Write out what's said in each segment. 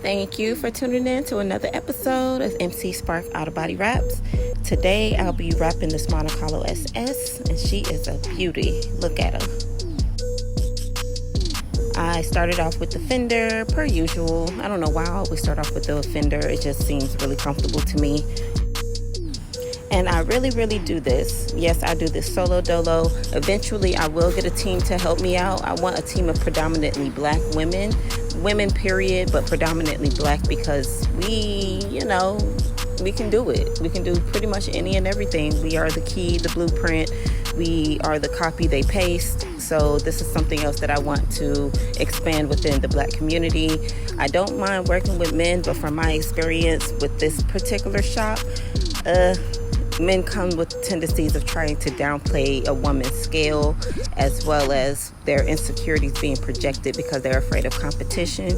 Thank you for tuning in to another episode of MC Spark Out of Body Wraps. Today I'll be wrapping this Monte Carlo SS, and she is a beauty. Look at her. I started off with the fender per usual. I don't know why I always start off with the fender. It just seems really comfortable to me. And I really do this. Yes, I do this solo dolo. Eventually I will get a team to help me out. I want a team of predominantly black women period, but predominantly black, because we can do it. We can do pretty much any and everything. We are the key, the blueprint. We are the copy they paste. So this is something else that I want to expand within the black community. I don't mind working with men, but from my experience with this particular shop, men come with tendencies of trying to downplay a woman's skill, as well as their insecurities being projected because they're afraid of competition.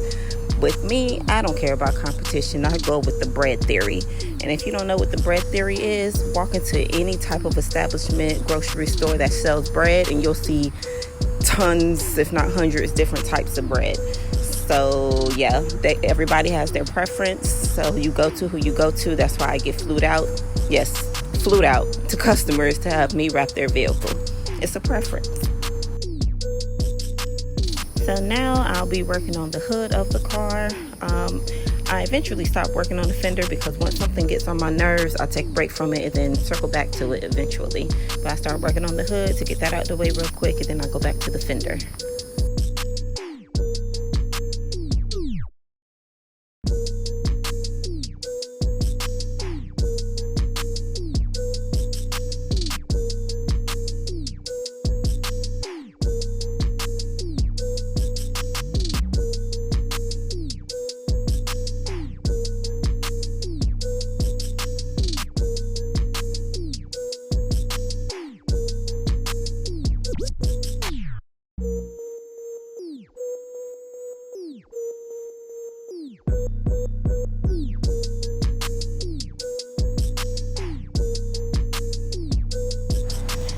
With me, I don't care about competition. I go with the bread theory. And if you don't know what the bread theory is, walk into any type of establishment, grocery store that sells bread, and you'll see tons, if not hundreds, different types of bread. So yeah, everybody has their preference. So you go to who you go to. That's why I get flued out. Yes, flued out to customers to have me wrap their vehicle. It's a preference. So now I'll be working on the hood of the car. I eventually stopped working on the fender because once something gets on my nerves, I'll take a break from it and then circle back to it eventually. But I start working on the hood to get that out the way real quick, and then I go back to the fender.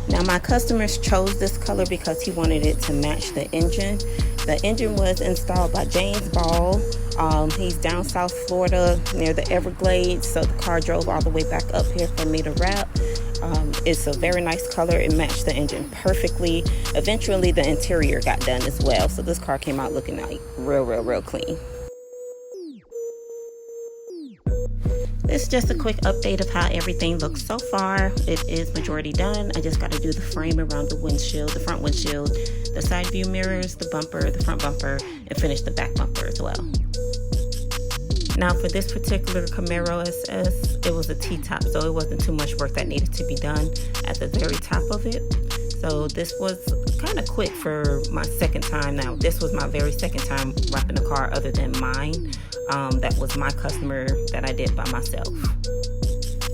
Now my customers chose this color because he wanted it to match the engine. The engine was installed by James Ball. He's down South Florida near the Everglades, so the car drove all the way back up here for me to wrap. It's a very nice color. It matched the engine perfectly. Eventually the interior got done as well, so this car came out looking like real clean. This is just a quick update of how everything looks so far. It is majority done. I just got to do the frame around the windshield, the front windshield, the side view mirrors, the bumper, the front bumper, and finish the back bumper as well. Now for this particular Camaro SS, it was a T-top, so it wasn't too much work that needed to be done at the very top of it. So this was kind of quick for my second time. Now this was my very second time wrapping a car other than mine. That was my customer that I did by myself.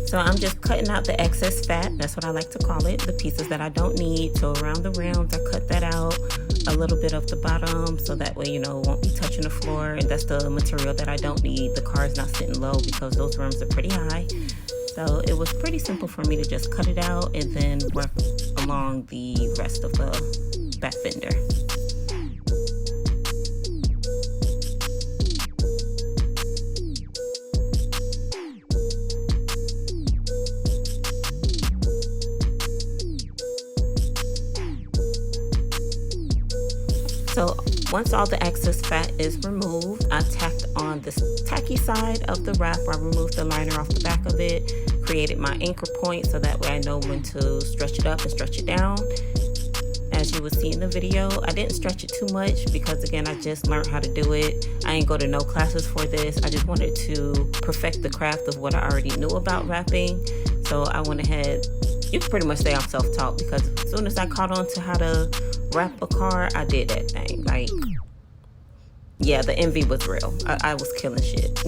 So I'm just cutting out the excess fat. That's what I like to call it, the pieces that I don't need. So around the rounds, I cut that out, a little bit of the bottom, so that way, it won't be touching the floor. And that's the material that I don't need. The car is not sitting low because those rims are pretty high. So it was pretty simple for me to just cut it out and then work along the rest of the back fender. So once all the excess fat is removed, I tacked on this tacky side of the wrap. I removed the liner off the back of it, created my anchor point so that way I know when to stretch it up and stretch it down. As you will see in the video, I didn't stretch it too much because again, I just learned how to do it. I ain't go to no classes for this. I just wanted to perfect the craft of what I already knew about wrapping. So I went ahead, you can pretty much say I'm self-taught, because as soon as I caught on to how to wrap a car, I did that thing. Like, yeah, the envy was real. I was killing shit.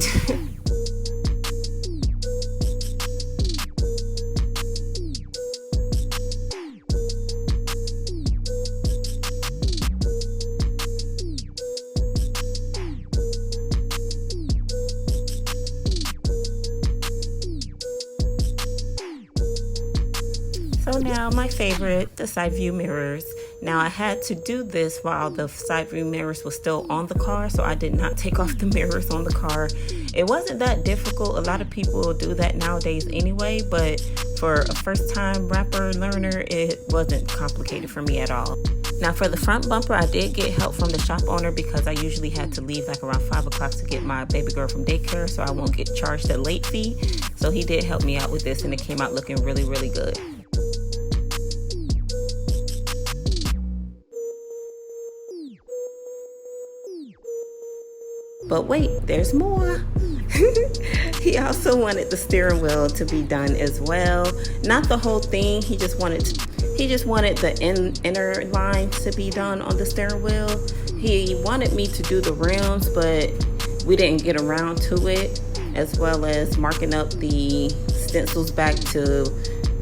So now my favorite, the side view mirrors. Now I had to do this while the side view mirrors were still on the car, so I did not take off the mirrors on the car. It wasn't that difficult. A lot of people do that nowadays anyway, but for a first time rapper learner, it wasn't complicated for me at all. Now for the front bumper, I did get help from the shop owner because I usually had to leave like around 5 o'clock to get my baby girl from daycare, so I won't get charged a late fee. So he did help me out with this, and it came out looking really, really good. But wait, there's more. He also wanted the steering wheel to be done as well. Not the whole thing. He just wanted the inner line to be done on the steering wheel. He wanted me to do the rims, but we didn't get around to it, as well as marking up the stencils back to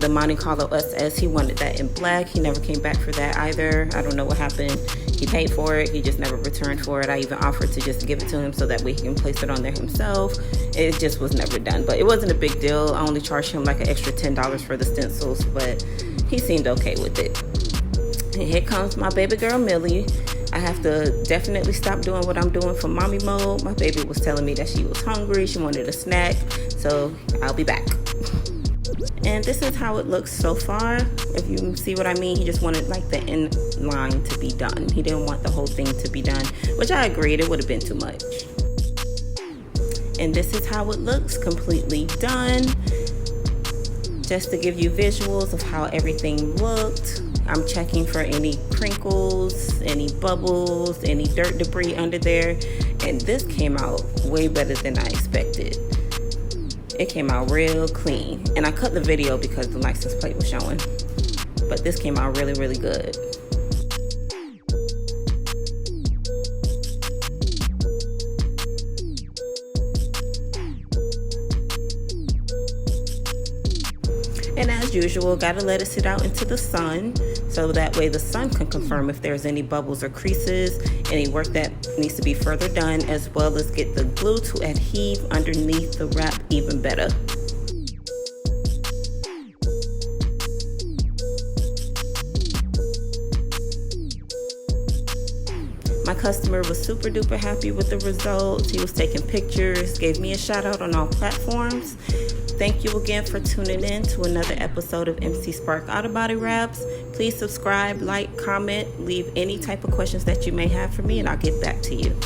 the Monte Carlo SS. He wanted that in black. He never came back for that either. I don't know what happened. He paid for it. He just never returned for it. I even offered to just give it to him so that way he can place it on there himself. It just was never done, but it wasn't a big deal. I only charged him like an extra $10 for the stencils, but he seemed okay with it. And here comes my baby girl, Millie. I have to definitely stop doing what I'm doing for mommy mode. My baby was telling me that she was hungry. She wanted a snack, so I'll be back. And this is how it looks so far. If you see what I mean, he just wanted like the end line to be done. He didn't want the whole thing to be done, which I agreed, it would have been too much. And this is how it looks completely done. Just to give you visuals of how everything looked. I'm checking for any crinkles, any bubbles, any dirt debris under there. And this came out way better than I expected. It came out real clean. And I cut the video because the license plate was showing. But this came out really, really good. And as usual, gotta let it sit out into the sun so that way the sun can confirm if there's any bubbles or creases, any work that needs to be further done, as well as get the glue to adhere underneath the wrap even better. My customer was super duper happy with the results. He was taking pictures, gave me a shout out on all platforms. Thank you again for tuning in to another episode of MC Spark Auto Body Wraps. Please subscribe, like, comment, leave any type of questions that you may have for me, and I'll get back to you.